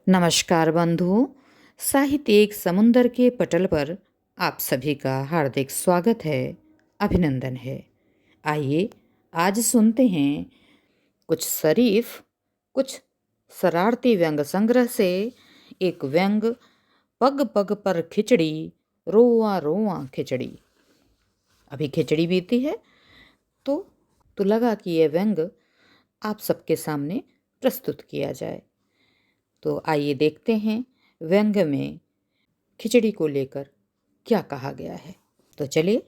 नमस्कार बंधुओं। साहित्य एक समुंदर के पटल पर आप सभी का हार्दिक स्वागत है, अभिनंदन है। आइए आज सुनते हैं कुछ शरीफ, कुछ शरारती व्यंग संग्रह से एक व्यंग पग पग पर खिचड़ी, रोआ रोआ खिचड़ी। अभी खिचड़ी बीती है तो लगा कि यह व्यंग आप सबके सामने प्रस्तुत किया जाए। तो आइए देखते हैं व्यंग में खिचड़ी को लेकर क्या कहा गया है। तो चलिए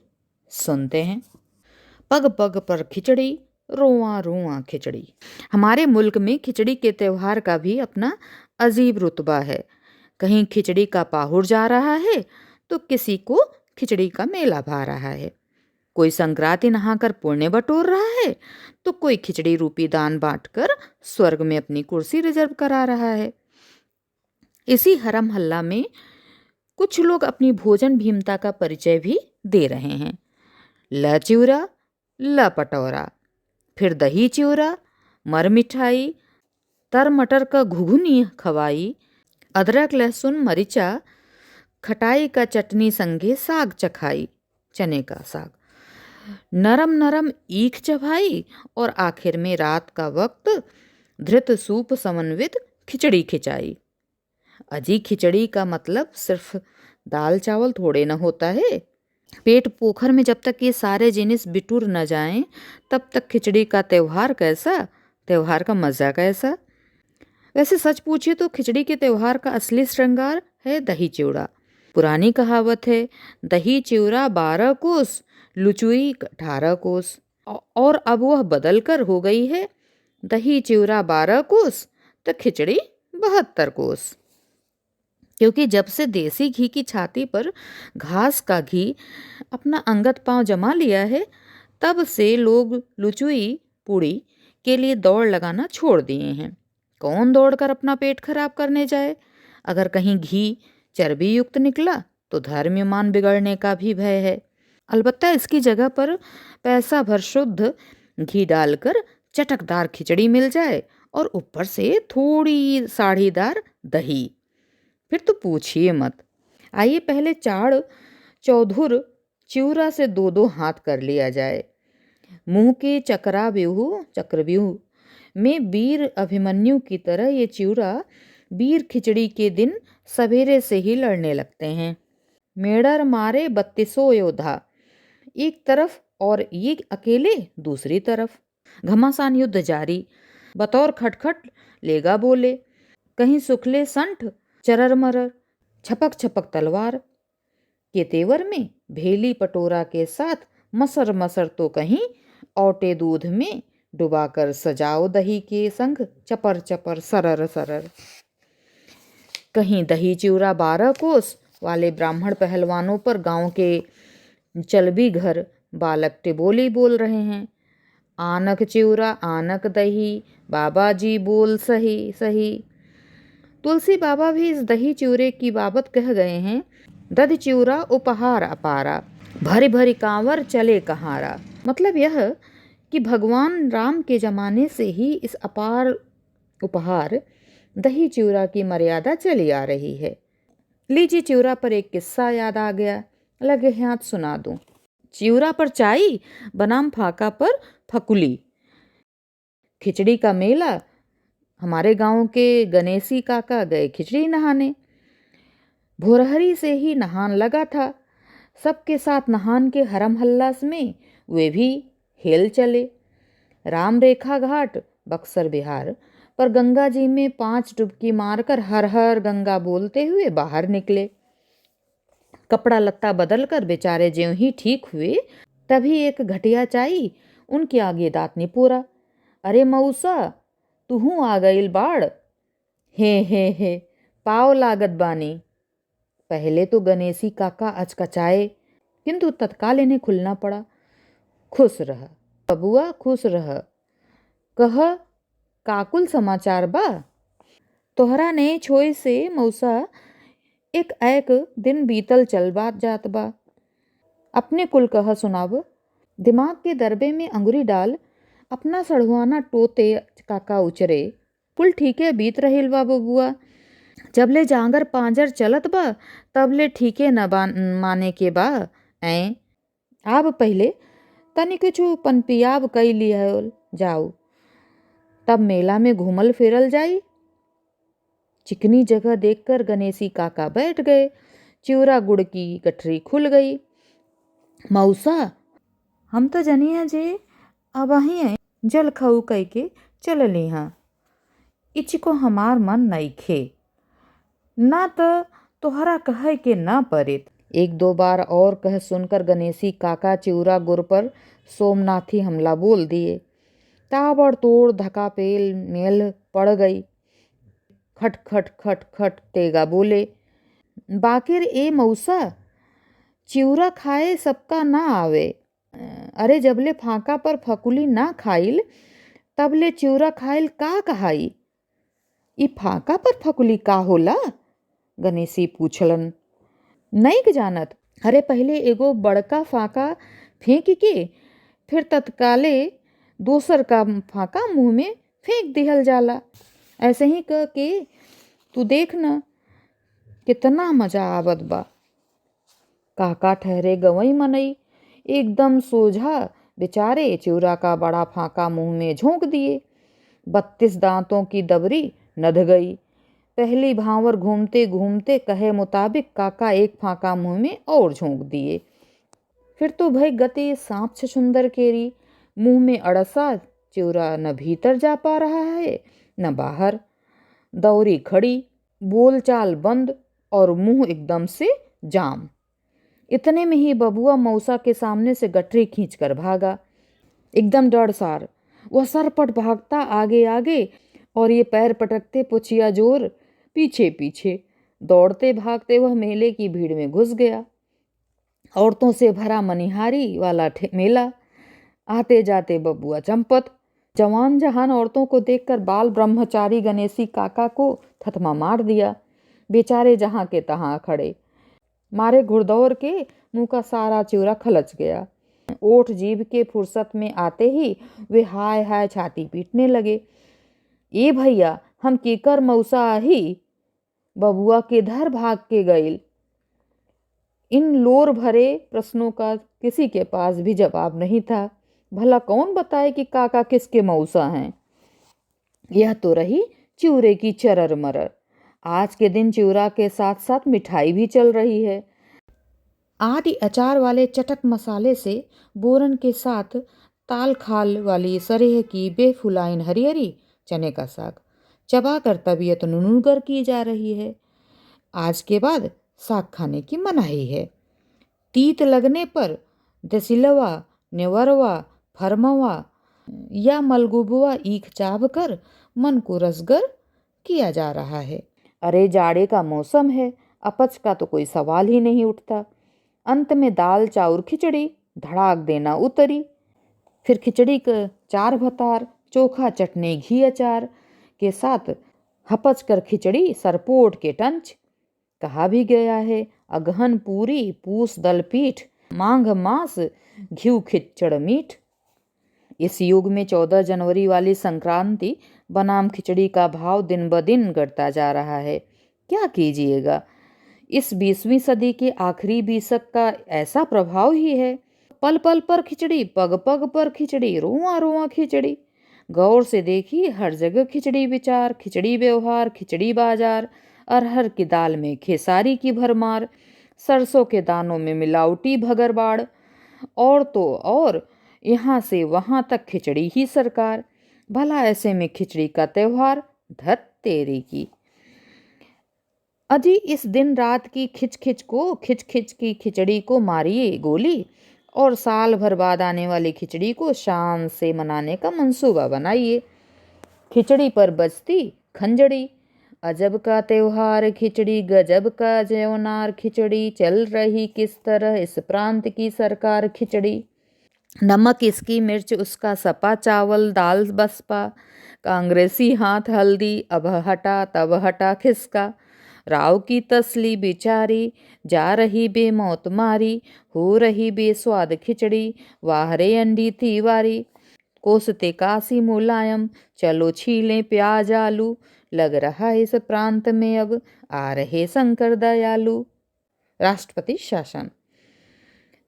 सुनते हैं। पग पग पर खिचड़ी, रोआ रोआ खिचड़ी। हमारे मुल्क में खिचड़ी के त्यौहार का भी अपना अजीब रुतबा है। कहीं खिचड़ी का पाहुर जा रहा है तो किसी को खिचड़ी का मेला भा रहा है। कोई संक्रांति नहाकर पुण्य बटोर रहा है तो कोई खिचड़ी रूपी दान बांटकर स्वर्ग में अपनी कुर्सी रिजर्व करा रहा है। इसी हरम हल्ला में कुछ लोग अपनी भोजन भीमता का परिचय भी दे रहे हैं। ल चिवरा, ल पटोरा, फिर दही चिवरा, मर मिठाई, तर मटर का घुघुनी खवाई, अदरक लहसुन मरिचा, खटाई का चटनी संगे साग चखाई, चने का साग, नरम नरम ईख चबाई और आखिर में रात का वक्त धृत सूप समन्वित खिचड़ी खिंचाई। अजी खिचड़ी का मतलब सिर्फ दाल चावल थोड़े न होता है। पेट पोखर में जब तक ये सारे जिनिस बिटूर न जाएं तब तक खिचड़ी का त्यौहार कैसा, त्यौहार का मज़ा कैसा। वैसे सच पूछिए तो खिचड़ी के त्यौहार का असली श्रृंगार है दही चिवड़ा। पुरानी कहावत है, दही चिवड़ा 12 कोस, लुचुई 18 कोस। और अब वह बदल कर हो गई है, दही चिवड़ा 12 कोस तो खिचड़ी 72 कोस। क्योंकि जब से देसी घी की छाती पर घास का घी अपना अंगत पांव जमा लिया है, तब से लोग लुचुई पूड़ी के लिए दौड़ लगाना छोड़ दिए हैं। कौन दौड़कर अपना पेट खराब करने जाए। अगर कहीं घी चर्बी युक्त निकला तो धर्ममान बिगड़ने का भी भय है। अलबत्ता इसकी जगह पर पैसा भर शुद्ध घी डालकर चटकदार खिचड़ी मिल जाए और ऊपर से थोड़ी साढ़ीदार दही, फिर तो पूछिए मत। आइए पहले चाड़ चौधुर चिवरा से 2-2 हाथ कर लिया जाए। मुंह के चक्रव्यूह में वीर अभिमन्यु की तरह ये चिवरा वीर खिचड़ी के दिन सवेरे से ही लड़ने लगते हैं। मेडर मारे 32 योद्धा एक तरफ और ये अकेले दूसरी तरफ। घमासान युद्ध जारी, बतौर खटखट लेगा बोले। कहीं सुखले संठ चरर मरर, छपक छपक तलवार के तेवर में भेली पटोरा के साथ मसर मसर, तो कहीं औटे दूध में डुबाकर सजाओ दही के संग चपर चपर सरर सरर। कहीं दही चिवरा 12 कोस वाले ब्राह्मण पहलवानों पर गांव के चलबी घर बालक टिबोली बोल रहे हैं। आनक चिवरा आनक दही, बाबा जी बोल सही सही। तुलसी बाबा भी इस दही चिवरे की बाबत कह गए हैं, दध चिवरा उपहार अपारा, भरी भरी कांवर चले कहारा। मतलब यह कि भगवान राम के जमाने से ही इस अपार उपहार दही चिवरा की मर्यादा चली आ रही है। लीजिए चिवरा पर एक किस्सा याद आ गया, लगे हाथ सुना दूं। चिवरा पर चाई, बनाम फाका पर फकुली। खिचड़ी का मेला, हमारे गांव के गणेशी काका गए खिचड़ी नहाने। भोरहरी से ही नहान लगा था। सबके साथ नहान के हरम हल्लास में वे भी हेल चले। राम रेखा घाट बक्सर बिहार पर गंगा जी में 5 डुबकी मारकर हर हर गंगा बोलते हुए बाहर निकले। कपड़ा लत्ता बदलकर बेचारे ज्यों ही ठीक हुए तभी एक घटिया चाई उनके आगे दांत निपोरा। अरे मऊसा, तुहू आ गईल बाड़। हे पाव लागत बानी। पहले तो गणेशी काका अचकचाए, किंतु तत्काल इन्हें खुलना पड़ा। खुश रह बबुआ, खुश रह। कह काकुल समाचार बा। तोहरा ने छोई से मऊसा एक दिन बीतल चल बात जात बा। अपने कुल कह सुनाब। दिमाग के दरबे में अंगुरी डाल अपना सढ़ुआना टोते काका उचरे। कुल ठीक है बीत रहिल बा बबुआ। जबले जांगर पांजर चलत बा तबले ठीके न माने के बा। ऐं आब पहले तनी कुछ पनपियाब कई लिहल जाऊ, तब मेला में घूमल फिरल जाई। चिकनी जगह देखकर गणेशी काका बैठ गए। चिवरा गुड़ की गठरी खुल गई। मौसा, हम तो जनिया जे अब ही जल खाऊ कह के चलली हाँ। इचको हमार मन नहीं खे, ना तो तोहरा कहे के ना पड़ित। एक दो बार और कह सुनकर गणेशी काका चिवरा गुड़ पर सोमनाथी हमला बोल दिए। ताबड़तोड़ धकापेल मेल पड़ गई। खट खट खट खट तेगा बोले, बाकिर ए मौसा, चिवरा खाए सबका ना आवे। अरे जबले फाका पर फकुली ना खाइल तबले चिवरा खाइल का कहाई। ई फाका पर फकुली का होला? गणेशी पूछलन। नहीं के जानत? अरे पहले एगो बड़का फाका फेंक के फिर तत्काले दोसर का फाका मुंह में फेंक दिहल जाला। ऐसे ही कह के तू देख न कितना मजा आवत बा। काका ठहरे गवई मनई एकदम सोझा बेचारे चिवरा का बड़ा फाका मुंह में झोंक दिए। 32 दांतों की दबरी नध गई। पहली भांवर घूमते घूमते कहे मुताबिक काका एक फाका मुंह में और झोंक दिए। फिर तो भाई गति सांप छछुंदर केरी। मुंह में अड़सा चिवरा न भीतर जा पा रहा है न बाहर। दौरी खड़ी, बोलचाल बंद और मुंह एकदम से जाम। इतने में ही बबुआ मौसा के सामने से गठरी खींचकर भागा। एकदम डरसार वह सरपट भागता आगे आगे और ये पैर पटकते पुछिया जोर पीछे पीछे। दौड़ते भागते वह मेले की भीड़ में घुस गया। औरतों से भरा मनिहारी वाला मेला। आते जाते बबुआ चंपत। जवान जहान औरतों को देखकर बाल ब्रह्मचारी गणेशी काका को थतमा मार दिया। बेचारे जहां के तहां खड़े। मारे घुड़दौड़ के मुंह का सारा चिवरा खलच गया। ओठ जीभ के फुर्सत में आते ही वे हाय हाय छाती पीटने लगे। ए भैया, हम केकर मौसा ही बबुआ के धर भाग के गईल। इन लोर भरे प्रश्नों का किसी के पास भी जवाब नहीं था। भला कौन बताए कि काका किसके मौसा हैं। यह तो रही चिवरे की चरर मरर। आज के दिन चिवरा के साथ साथ मिठाई भी चल रही है। आदि अचार वाले चटक मसाले से बोरन के साथ ताल खाल वाली सरेह की बेफुलाइन हरिहरी चने का साग चबा कर तबीयत नुनूगर की जा रही है। आज के बाद साग खाने की मनाही है। तीत लगने पर दसिलवा, नेवरवा, फरमवा या मलगुबुआ ईख चाव कर मन को रसगर किया जा रहा है। अरे जाड़े का मौसम है, अपच का तो कोई सवाल ही नहीं उठता। अंत में दाल चाउर खिचड़ी धड़ाक देना उतरी। फिर खिचड़ी का चार भतार चोखा चटनी घी अचार के साथ हपच कर खिचड़ी सरपोट के टंच। कहा भी गया है, अगहन पूरी पूस दल पीठ मांग मांस घिउ खिचड़ मीठ। इस युग में 14 जनवरी वाली संक्रांति बनाम खिचड़ी का भाव दिन ब दिन घटता जा रहा है। क्या कीजिएगा, इस 20वीं सदी के आखिरी बीसक का ऐसा प्रभाव ही है। पल पल पर खिचड़ी, पग पग पर खिचड़ी, रोआ रोआ खिचड़ी। गौर से देखिए, हर जगह खिचड़ी विचार, खिचड़ी व्यवहार, खिचड़ी बाजार। अरहर की दाल में खेसारी की भरमार, सरसों के दानों में मिलावटी भगरबाड़। और तो और यहाँ से वहाँ तक खिचड़ी ही सरकार। भला ऐसे में खिचड़ी का त्योहार, धत तेरी की। अजी इस दिन रात की खिच खिच की खिचड़ी को मारिए गोली और साल भर बाद आने वाली खिचड़ी को शान से मनाने का मंसूबा बनाइए। खिचड़ी पर बजती खंजड़ी, अजब का त्योहार खिचड़ी, गजब का जयनार खिचड़ी, चल रही किस तरह इस प्रांत की सरकार खिचड़ी। नमक इसकी, मिर्च उसका, सपा चावल दाल बसपा, कांग्रेसी हाथ हल्दी, अब हटा तब हटा खिसका। राव की तसली बिचारी, जा रही बेमौत मारी, हो रही बेस्वाद खिचड़ी, वाह रे अंडी थी वारी। कोसते कासी मुलायम, चलो छीलें प्याज आलू, लग रहा इस प्रांत में अब आ रहे शंकर दयालु। राष्ट्रपति शासन।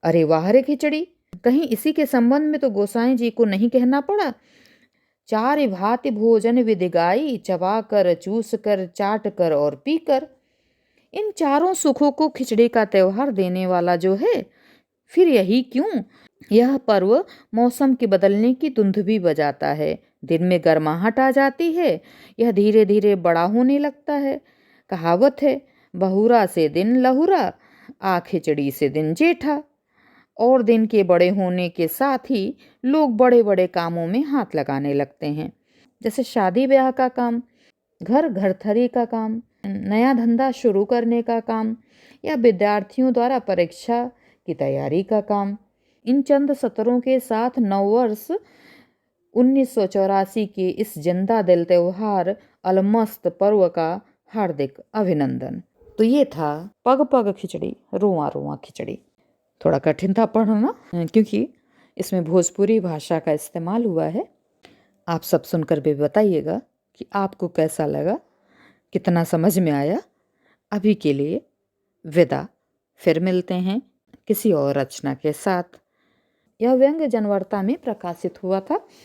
अरे वाह रे खिचड़ी, कहीं इसी के संबंध में तो गोसाई जी को नहीं कहना पड़ा? चार भांति भोजन विधि गाई, चबा कर, चूस कर, चाट कर और पी कर। इन चारों सुखों को खिचड़ी का त्योहार देने वाला जो है, फिर यही क्यों? यह पर्व मौसम के बदलने की धुंध भी बजाता है। दिन में गर्माहट आ जाती है, यह धीरे धीरे बड़ा होने लगता है। कहावत है, बहुरा से दिन लहुरा, आ खिचड़ी से दिन जेठा। और दिन के बड़े होने के साथ ही लोग बड़े बड़े कामों में हाथ लगाने लगते हैं, जैसे शादी ब्याह का काम, घर घरथरी का काम, नया धंधा शुरू करने का काम, या विद्यार्थियों द्वारा परीक्षा की तैयारी का काम। इन चंद सत्रों के साथ नववर्ष 1984 के इस जिंदा दिल त्योहार अलमस्त पर्व का हार्दिक अभिनंदन। तो ये था पग पग खिचड़ी, रोआ रोआ खिचड़ी। थोड़ा कठिन था पढ़ना, क्योंकि इसमें भोजपुरी भाषा का इस्तेमाल हुआ है। आप सब सुनकर भी बताइएगा कि आपको कैसा लगा, कितना समझ में आया। अभी के लिए विदा, फिर मिलते हैं किसी और रचना के साथ। यह व्यंग्य जनवर्ता में प्रकाशित हुआ था।